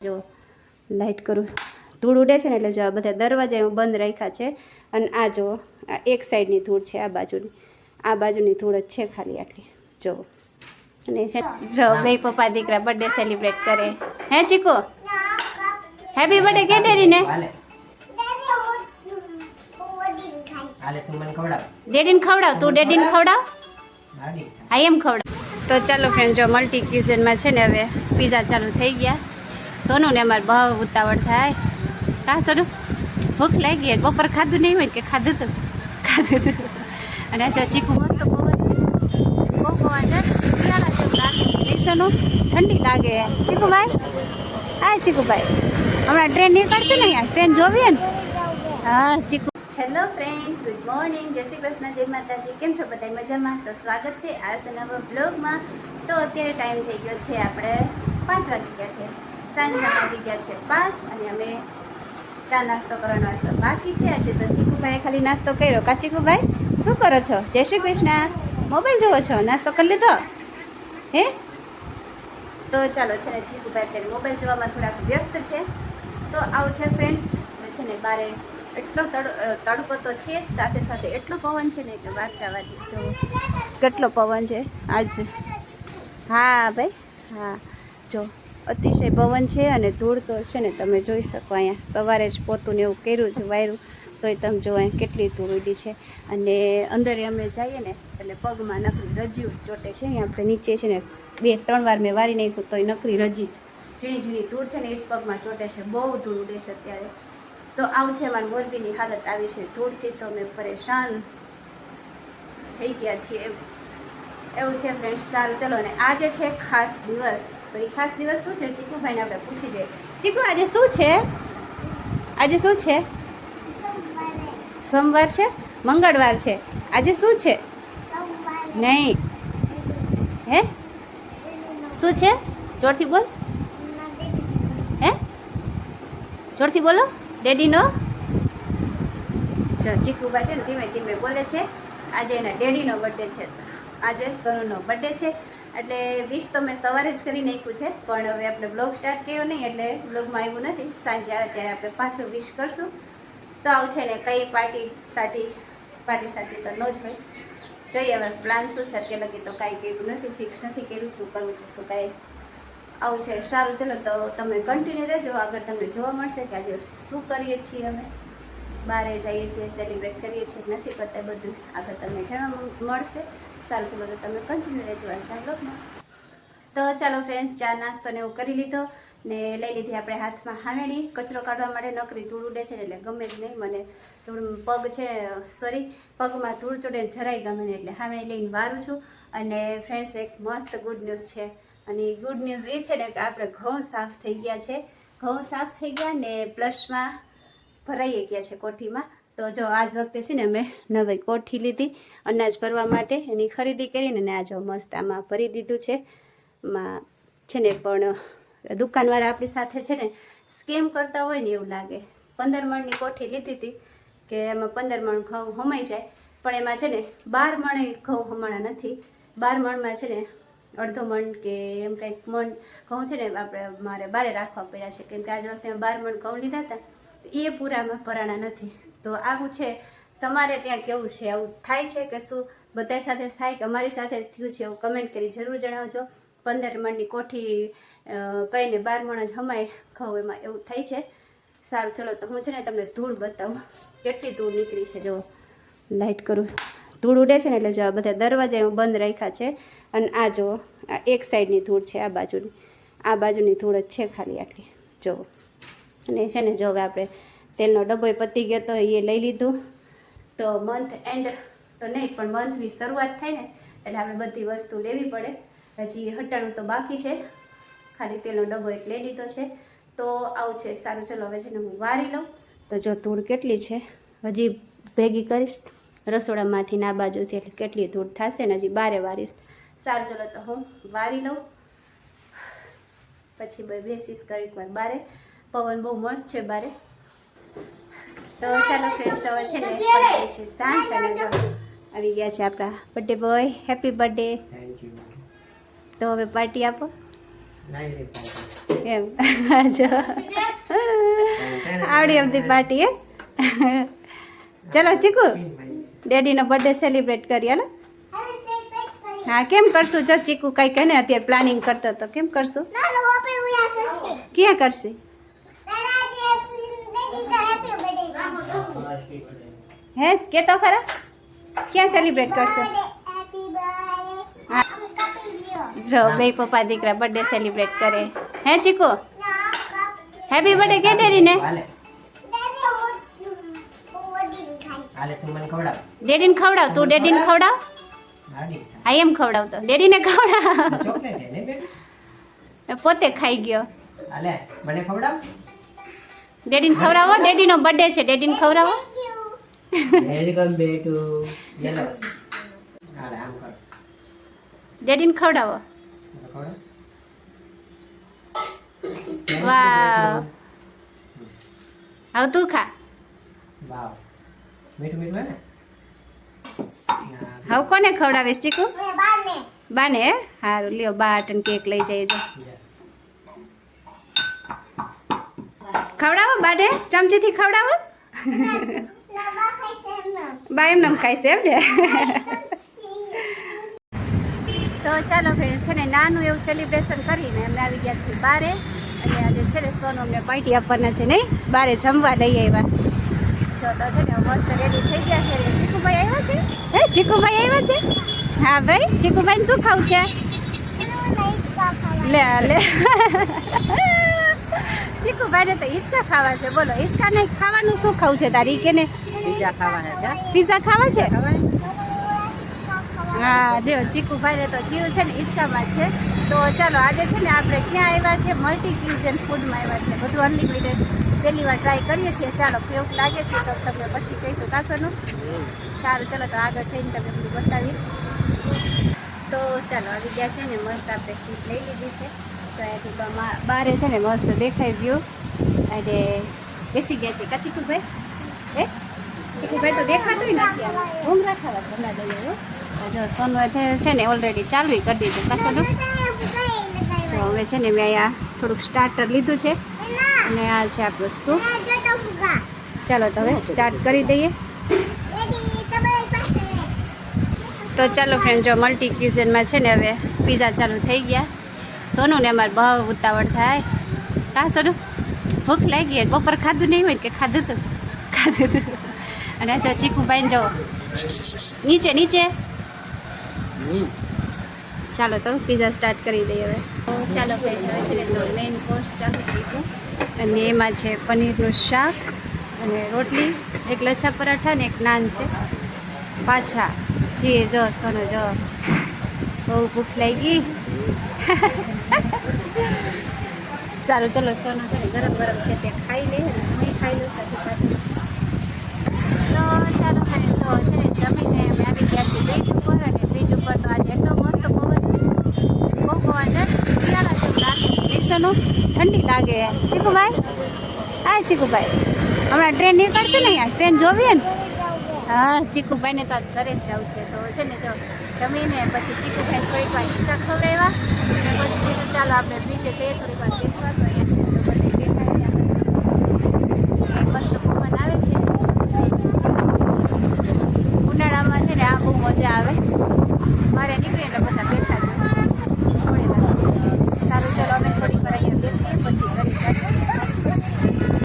જો લાઇટ કરું ધૂળ ઉડે છે ને એટલે જો આ બધા દરવાજા હું બંધ રાખ્યા છે અને આ જો આ એક સાઈડની ધૂળ છે આ બાજુની ધૂળ જ છે ખાલી આટલી જો અને જો બે પપ્પા દીકરા બર્થડે સેલિબ્રેટ કરે હે ચીકો હેપી બર્થડે કે ડેડીને ડેડીને ખવડાવ તું ડેડીને ખવડાવ હા એમ ખવડાવ તો ચાલો ફ્રેન્ડ જો મલ્ટી કિચનમાં છે ને હવે પીઝા ચાલુ થઈ ગયા સોનું ને અમારે બહુ ઉતાવળ થાય કાં સોનું ભૂખ લાગી બપોર ખાધું નહીં હોય કે ખાધું હતું અને જો ચીકુ મસ્ત પવન છે બહુ પવન છે શિયાળા જેવું લાગે છે સોનું ઠંડી લાગે ચીકુભાઈ હા ચીકુભાઈ હમણાં ટ્રેન નીકળશે ને અહીંયા ટ્રેન જોવીએ ને હા ચીકુ હેલો ફ્રેન્ડ્સ ગુડ મોર્નિંગ જય શ્રી કૃષ્ણ જય માતાજી કેમ છો બધા મજામાં તો સ્વાગત છે આ નવા બ્લોગમાં તો અત્યારે ટાઈમ થઈ ગયો છે આપણે 5 વાગી ગયા છે સાંજના વાગી ગયા છે 5 અને અમે ચા નાસ્તો કરવાનો હશે બાકી છે આજે તો ચીકુભાઈએ ખાલી નાસ્તો કર્યો કા ચીકુભાઈ શું કરો છો જય શ્રી કૃષ્ણ મોબાઈલ જોવો છો નાસ્તો કરી લીધો હે તો ચાલો છે ને ચીકુભાઈ અત્યારે મોબાઈલ જોવામાં થોડાક વ્યસ્ત છે તો આવું છે ફ્રેન્ડ્સ છે ને બારે એટલો તડકો તો છે સાથે સાથે એટલો પવન છે ને કે વાત જવાથી જો કેટલો પવન છે આજ હા ભાઈ હા જો અતિશય પવન છે અને ધૂળ તો છે ને તમે જોઈ શકો અહીંયા સવારે જ પોતું ને એવું કર્યું છે વાયરું તોય તમે જો અહીંયા કેટલી ધૂળ ઉડી છે અને અંદર અમે જઈએ ને એટલે પગમાં નકરી રજી ચોટે છે અહીંયા આપણે નીચે છે ને 2-3 વાર મેં વારી નાખ્યું તોય નકરી રજી ઝીણી ઝીણી ધૂળ છે ને એ જ પગમાં ચોટે છે બહુ ધૂળ ઉડે છે અત્યારે તો આવું છે અમારી મોરબીની હાલત આવી છે ધૂળથી તો અમે પરેશાન થઈ ગયા છીએ એવું છે ફ્રેન્ડ્સ સારું ચલો ને આજે છે ખાસ દિવસ તો એ ખાસ દિવસ શું છે ચીકુભાઈને આપણે પૂછી દઈએ ચીકુ આજે શું છે સોમવાર છે મંગળવાર છે આજે શું છે નહીં હે શું છે જોરથી બોલ હે જોરથી બોલો ડેડીનો જો ચીકુભાઈ છે ને ધીમે ધીમે બોલે છે આજે એના ડેડીનો બર્થડે છે આજે સોનુનો બર્થડે છે એટલે વિશ તો મેં સવારે જ કરી નાખ્યું છે પણ હવે આપણે બ્લોગ સ્ટાર્ટ કર્યો નહીં એટલે બ્લોગમાં આવ્યું નથી સાંજે આવે ત્યારે આપણે પાછું વિશ કરશું તો આવું છે ને કઈ પાર્ટી સાટી તો ન જ હોય જોઈએ હવે પ્લાન શું છે અત્યારે લગી તો કાંઈ કર્યું નથી ફિક્સ નથી કર્યું શું કરવું છે શું કાંઈ આવું છે સારું ચલો તો તમે કન્ટિન્યુ રહેજો આગળ તમને જોવા મળશે કે આજે શું કરીએ છીએ અમે બહારે જઈએ છીએ સેલિબ્રેટ કરીએ છીએ નથી કરતા બધું આગળ તમને જાણવા મળશે સારું ચલો તો તમે કન્ટિન્યુ રહેજો આ બ્લોગમાં તો ચાલો ફ્રેન્ડ્સ ચા નાસ્તો ને એવું કરી લીધો ને લઈ લીધી આપણે હાથમાં હાવેણી કચરો કાઢવા માટે નકરી ધૂળ ઉડે છે એટલે ગમે જ નહીં મને પગ છે પગમાં ધૂળ ચોડે જરાય ગમે નહીં એટલે હાવેણી લઈને વારું છું અને ફ્રેન્ડ્સ એક મસ્ત ગુડ ન્યૂઝ છે અને ગુડ ન્યૂઝ એ છે ને કે આપણે ઘઉં સાફ થઈ ગયા ને પ્લસમાં ભરાઈ ગયા છે કોઠીમાં તો જો આજ વખતે છે ને અમે નવી કોઠી લીધી અનાજ ભરવા માટે એની ખરીદી કરીને ને આ જો મસ્ત આમાં ભરી દીધું છે માં છે ને પણ દુકાનવાળા આપણી સાથે છે ને સ્કેમ કરતા હોય ને એવું લાગે 15 મણની કોઠી લીધી હતી કે એમાં 15 મણ ઘઉં હમાઈ જાય પણ એમાં છે ને 12 મણ ઘઉં હમાણા નથી 12 મણમાં છે ને અડધો મણ કે એમ કંઈક મણ ઘઉં છે ને આપણે મારે બારે રાખવા પડ્યા છે કેમ કે આજ વખતે 12 મણ ઘઉં લીધા હતા એ પૂરામાં ભરાણા નથી તો આવું છે તમારે ત્યાં કેવું છે આવું થાય છે કે શું બધા સાથે થાય કે અમારી સાથે જ થયું છે એવું કમેન્ટ કરી જરૂર જણાવજો 15 મણની કોઠી કહીને 12 મણ જ હમાય ઘઉં એમાં એવું થાય છે સારું ચલો તો હું છે ને તમને ધૂળ બતાવું કેટલી ધૂળ નીકળી છે જો લાઇટ કરું ધૂળ ઉડે છે ને એટલે જો બધા દરવાજા હું બંધ રાખ્યા છે અને આ જો આ એક સાઈડની ધૂળ છે આ બાજુની ધૂળ જ છે ખાલી આટલી જો અને છે ને જો હવે આપણે તેલનો ડબ્બો પતી ગયો તો એ લઈ લીધું તો મંથ એન્ડ તો નહીં પણ મંથની શરૂઆત થાય ને એટલે આપણે બધી વસ્તુ લેવી પડે હજી હટાણું તો બાકી છે ખાલી તેલનો ડબ્બો એક લઈ લીધો છે તો આવું છે સારું ચલો હવે છે ને હું વારી લઉં તો જો ધૂળ કેટલી છે હજી ભેગી કરીશ રસોડામાંથી ના બાજુથી એટલે કેટલી ધૂળ થશે ને હજી બારે વારીશ સારું ચલો તો હું વારી લઉં પછી બેસીશ કરીશ બારે પવન બહુ મસ્ત છે બારે તો ચાલો ફ્રેન્ડ્સ હવે છે ને છે સાંજ અને આવી ગયા છે આપણા બર્થડે બોય હેપી બર્થડે તો હવે પાર્ટી આપો એમ જો આવડી અમથી પાર્ટી હે. ચલો ચીકુ ડેડીનો બર્થડે સેલિબ્રેટ કરીએ ને. હા કેમ કરશું? જો ચીકુ કઈ કે ને અત્યારે પ્લાનિંગ કરતો તો કેમ કરશું? ક્યાં કરશે? હે કે તો ખરા ક્યાં સેલિબ્રેટ કરશે? જો બે પપ્પા દીકરા બર્થડે સેલિબ્રેટ કરે. હે ચીકુ હેપી બર્થડે કે ડેડીને? ડેડીને ખવડાવ. તું ડેડીને ખવડાવ. આ એમ ખવડાવતો ડેડીને ખવડાવ. પોતે ખાઈ ગયો. ડેડીને ખવડાવો. ડેડીનો બર્થડે છે, ડેડીને ખવડાવો. ડેડીને ખવડાવો. વાવ હવે તું ખા. હવે કોને ખવડાવીશ ચીકુ? બાને. હે સારું લ્યો બા આટન કેક લઈ જઈજો. ખવડાવો બાને ચમચીથી ખવડાવો. બા એમ નામ ખાય છે એમ ને. તો ચાલો ફ્રેન્ડ છે ને નાનું એવું સેલિબ્રેશન કરીને અમે આવી ગયા છીએ બારે. અને આજે છે ને સોનું અમને પાર્ટી આપવાના છે નહીં, બારે જમવા લઈ આવ્યા. જો તો છે ને મસ્ત રેડી થઈ ગયા છે. ચીકુભાઈ આવ્યા છે. હે ચીકુભાઈ આવ્યા છે. હા ભાઈ ચીકુભાઈને શું ખાવું છે? લે લે ચીકુભાઈને તો હિંચકા ખાવા છે. બોલો હિંચકા ને ખાવાનું શું ખાવું છે તારી કે ને? પીઝા ખાવા છે. હા દેવ ચીકુભાઈને તો જીવ છે ને હિંચકામાં છે. તો ચાલો આજે છે ને આપણે ક્યાં આવ્યા છે? મલ્ટી ક્યુઝન ફૂડમાં આવ્યા છે. બધું અનલિમિટેડ પહેલી વાર ટ્રાય કરીએ છીએ. ચાલો કેવું લાગે છે તો તમને પછી કહીશું કાસોનું. સારું ચલો તો આગળ જઈને તમને બધું બતાવીએ. તો ચાલો આવી ગયા છે ને મસ્ત આપણે સીટ લઈ લીધી છે. તો અહીંયાથી બારે છે ને મસ્ત દેખાય વ્યૂ. અને બેસી ગયા છે કા ચીકુભાઈ? હે ચીકુભાઈ તો દેખાતું નથી. ઘૂમરા ખાવા છે હમણાં દઈએ. જો સોનું છે ને ઓલરેડી ચાલુ કરી દીધું કાસોનું. જો હવે છે ને મેં અહીંયા થોડુંક સ્ટાર્ટર લીધું છે અને આ છે આપણું સૂપ. ચાલો તો હવે સ્ટાર્ટ કરી દઈએ. તો ચાલો ફ્રેન્ડ જો મલ્ટી ક્યુઝનમાં છે ને હવે પીઝા ચાલુ થઈ ગયા. સોનું ને અમારે બહુ ઉતાવળ થાય. કા સોનું ભૂખ લાગી? બપોર ખાધું નહીં હોય કે ખાધું હતું? ખાધું હતું. અને જો ચીકુભાઈને જો નીચે નીચે. ચાલો તો પીઝા સ્ટાર્ટ કરી દઈએ હવે. તો ચાલો ફ્રેન્ડ હવે છે ને જો મેઇન કોર્સ ચાલુ કરીશું. અને એમાં છે પનીરનું શાક અને રોટલી, એક લચ્છા પરાઠા ને એક નાન છે પાછા. જી જો સોનો જો બહુ ભૂખ લાગી. સારું ચલો સોનો છે ને ગરમ ગરમ છે તે ખાઈ લે અને હું ખાઈ લઉં સાથે સાથે. તો ચાલો ફ્રેન્ડ જો છે ને જમીને અમે આવી ગયા છીએ બ્રિજ ઉપર. અને બ્રિજ ઉપર તો આજે એટલો મસ્ત પવન છે ને, બહુ પવન છે. શિયાળા જેવું લાગે છે. બેસવાનું ઠંડી લાગે. ચીકુભાઈ હા ચીકુભાઈ હમણાં ટ્રેન નીકળશે ને અહીંયા ટ્રેન જોવીએ ને. હા ચીકુભાઈને તો આજ ઘરે જ જવું છે. તો છે ને જો જમીને પછી ચીકુભાઈ થોડીક વાર હિંચકા ખવડાવ્યા અને પછી ચાલો આપણે બીજે જઈએ થોડીક વાર